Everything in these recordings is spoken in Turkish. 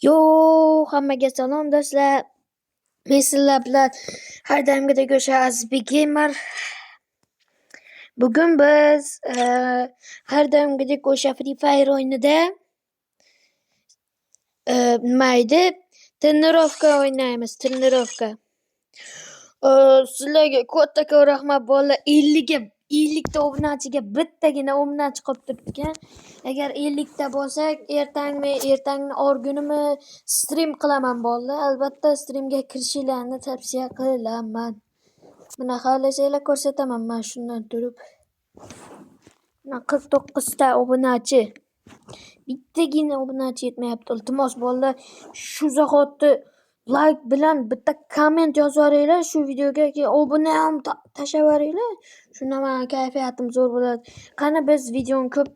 Yo, hammaga salom do'stlar. Men sizlar bilan har doimgidek o'sha Azizbek Gamer. Bugun biz har doimgidek o'sha Free Fire o'yinida nima edi? Trenirovka o'ynaymiz, trenirovka. Sizlarga katta rahmat bolalar. 50 ta obunachiga bittagina obunachi qolib turibdi ekan. Agar 50 ta bo'lsak, ertangni orgunimi stream qilaman bolalar. Albatta streamga kirishinglarni tavsiya qilaman. Mana xohlasanglar ko'rsataman men shundan turib. Mana 49 ta obunachi. Bittagina obunachi yetmayapti. Iltimos bolalar, shu zahoti like bilan bitta komment yozaveringlar shu videoga, keyin obuna ham tashlayveringlar. Shunda men kayfiyatim zo'r bo'ladi. Qani biz videoni ko'p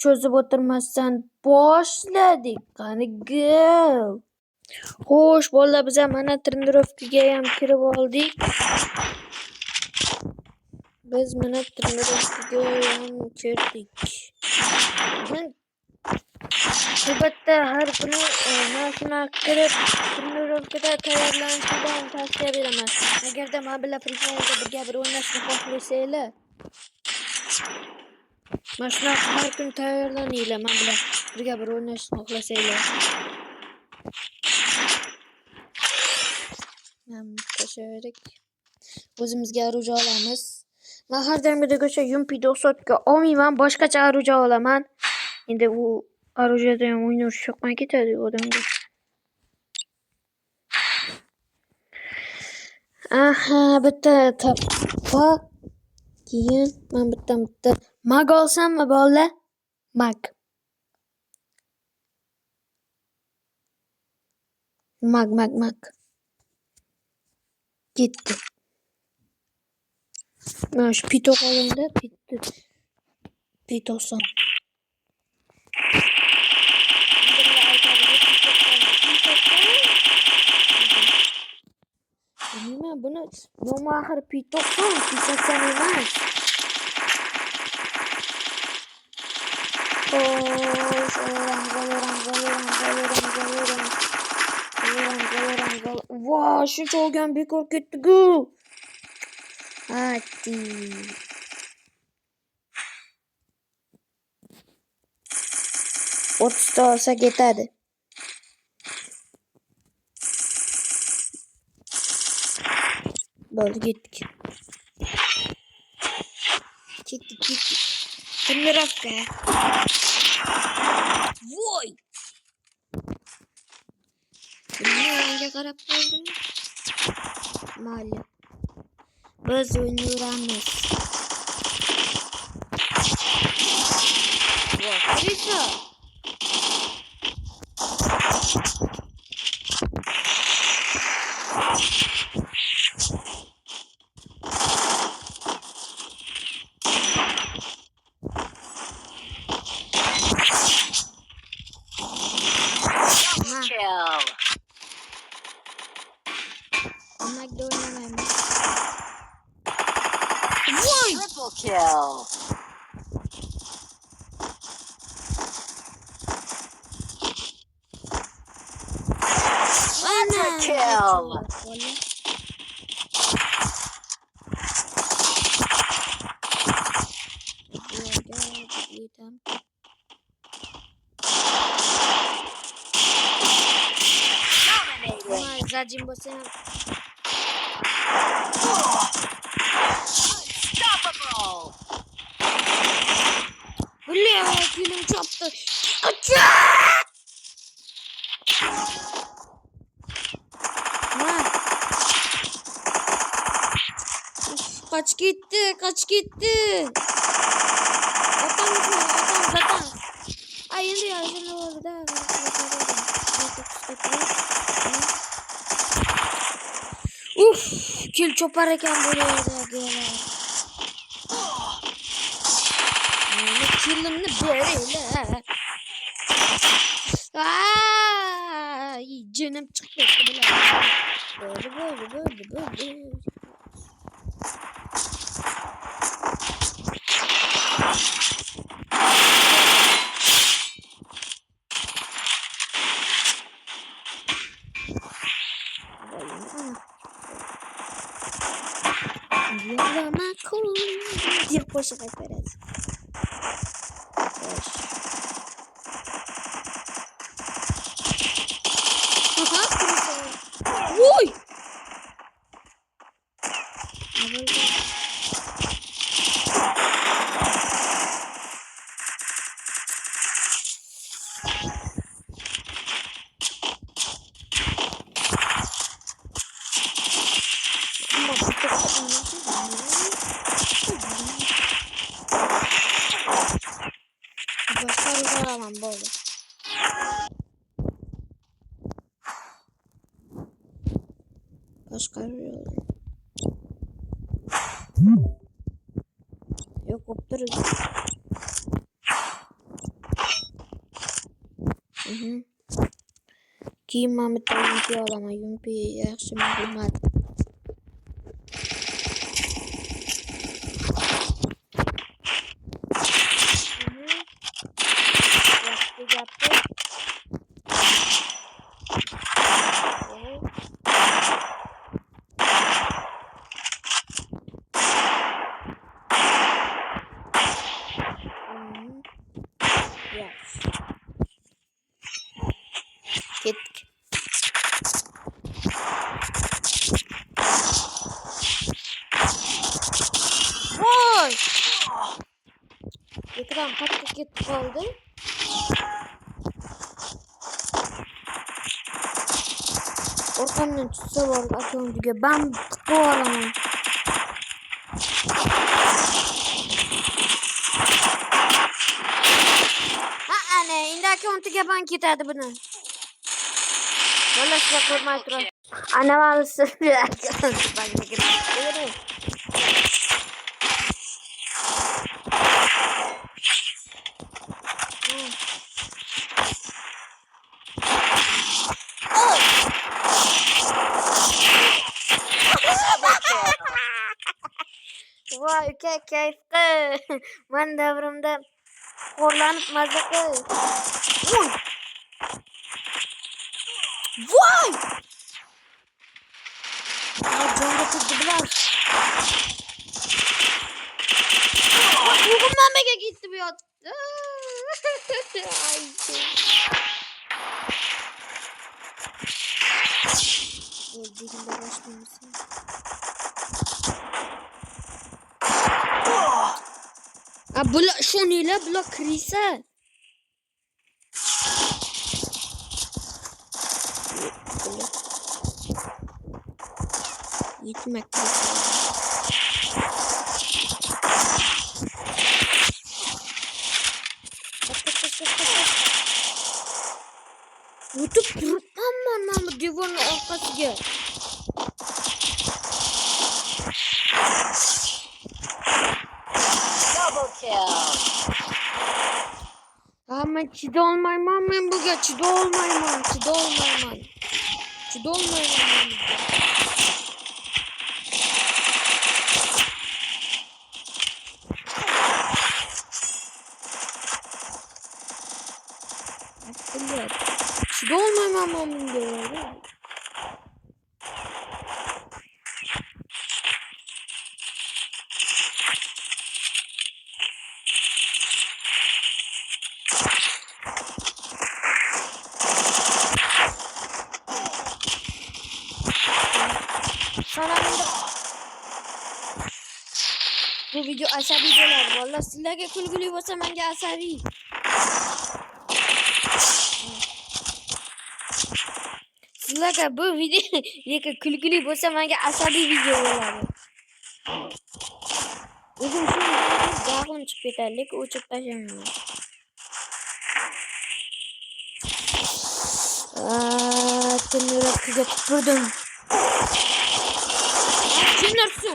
cho'zib o'tirmasdan boshladik. Qani go. Xo'sh, bolalar, biz ham mana trenirovkaga ham kirib oldik. Biz mana trenirovkaga ham kirdik. Albatta har kuni mana shunaqa qilib trenirovkada tayyorlanishdan tavsiya beraman. Agarda men bilan Free Fire'da birga bir o'ynashni xohlasanglar, mana shunaqa har kun tayyorlaninglar. Men bilan birga bir o'ynashni xohlasanglar. Tashaverik. O'zimizga oruja olamiz. Men har doimgidek o'sha Yumpi 90 ga olmayman, boshqacha oruja olaman. Endi u orujada ham o'ynash yoqmay ketadi odamga. Aha, bitta tappa. Keyin men bitta mag olsammi bolalar? Mag. Ketdi. Mana shu pito qolganda, pito olsam. Nima buni nomi axir P90 emas. Voy, shuncha olgan bekor ketdi-ku. Ati. O'ttizta olsa ketadi. Bo'ldi, ketdik. Trenirovka. Voy. Menga qarab qoldim. Mayli. Biz o'ynayveramiz. Voy, kirisa. Triple kill. Quadra kill. Zajim bo'lsa ham Bля, film chopdi. Qoch ketdi. Otam. Ay, endi yozilib oldi-da. Uf, kill chopar ekan bu yerda. Killimni beringlar. Jinim chiqdi Bo'ldi. Yolama koy deb qo'shiq aytadi. Voy! Başarılı böyle. Başarılı. Yok kopturuz. Kiyim Mahmut'ta yumpi olama. Yumpi yaxshi ma'lumot. Ketdik. Voy! Ekran qattiq ketib qoldi. Orqamdan chiqsa bor akkauntiga bam tiqib olaman. Ana, endi akkauntiga ban ketadi buni. Mana sizlar ko'rmay turasiz. Ana mana sizlar akkauntiga ban ketadi. Voy, uka kayfda. Men davrimda xo'rlanib mazza qil. Voy! Jonga tegdi bilan. O'g'lim nimaga ketdi bu yoqda? Degimda boshlaymisan. Bular shunilar bular kirisa. Yetmek Youtube durmam ben bu divarın arkasıga. Double kill. Ben chidolmayman men buga chidolmayman. Chidolmayman men bunga. Bu video asabiy bo'ladi. Vallahi sizlarga kulgili bo'lsa, menga asabiy. Sizlarga bu video kulgili bo'lsa, menga asabiy video bo'ladi. O'zim shu jag'im chiqib ketadi, lekin o'chirib tashlayman. Kimlar kuzga tupurdim. Kimlar su?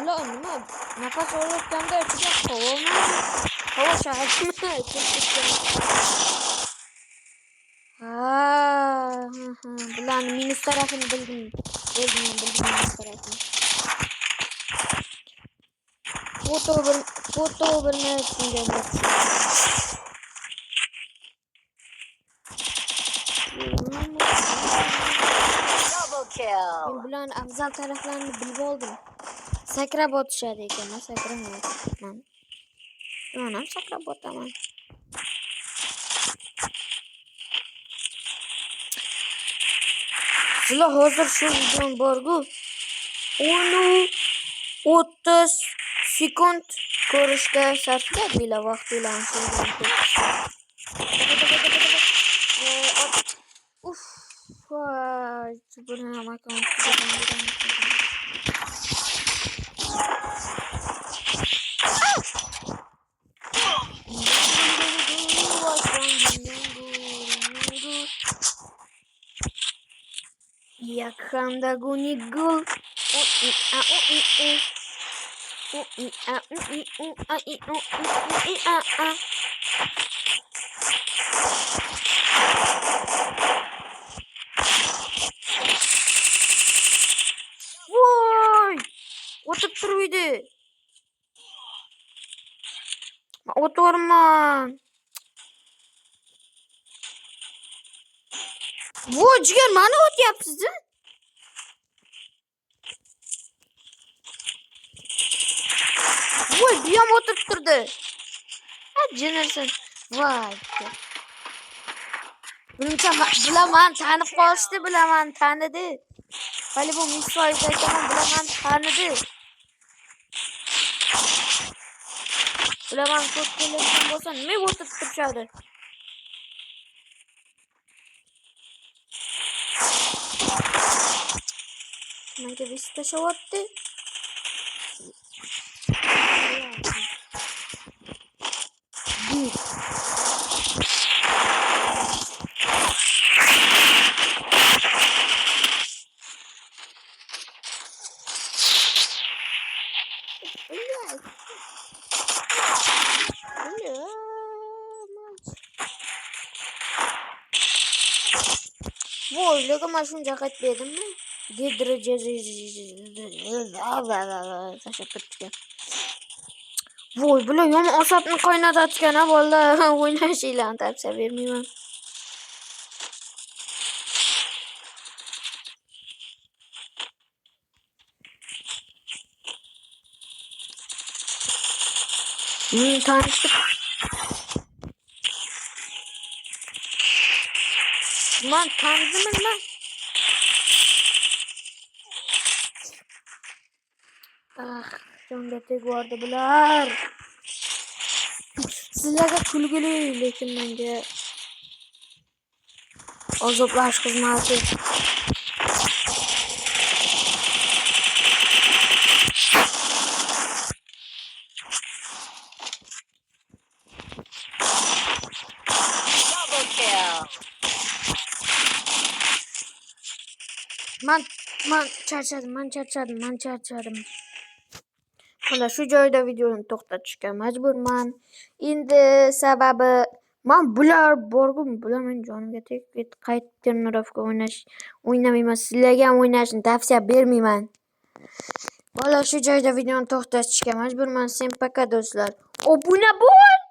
Ulan nima? Nafas olayotganda ichiga havo shahidmi? Bularni minus tarafini bildim. Minus tarafini. Foto bir narsaga bularni afzal taraflarini bilib oldim. Sakrab o'tishadi ekan, men sakramayman. Men ham sakrab o'taman. Sizlar hozir shu videom borgu 30 sekund ko'rishga sarfladinglar vaqtinglarni shu videoni ko'rishga. Uf, voy, buni ham Yakanda gunigul. Voy! O'tib turibdi. O'tirman. Voy, jigar, mana o'tyapsiz-a? Voy, bu ham o'tirib turdi. Jinirsan. Voy. Buncha bilaman, tanib qolishdi, bilaman, tanidi. Hali bu misfoiz aytaman, bilaman, tanidi. Bilaman, ko'p keladigan bo'lsa, nima o'tib turishadi? Menga bitta tashavotdi. Voy, lega mana shuncha qayt berdimmi? Voy, bular yomon asabni qaynatayotgan ha bolalar. O'ynashinglarni tavsiya bermayman. Tanıştık. Man tanıdınız lan. Ah, jonga tegvordi bular. Sizlarga kulgili, lekin menga azoblash xizmati. Double kill. Man charchadim. Mana shu joyda videoni to'xtatishga majburman. Endi sababi men bular borgu, bular men jonimga tegib qaytib trenirovka o'ynamayman. Sizlarga ham o'ynashni tavsiya bermayman. Mana shu joyda videoni to'xtatishga majburman. Sen пока do'stlar. Obuna bo'l.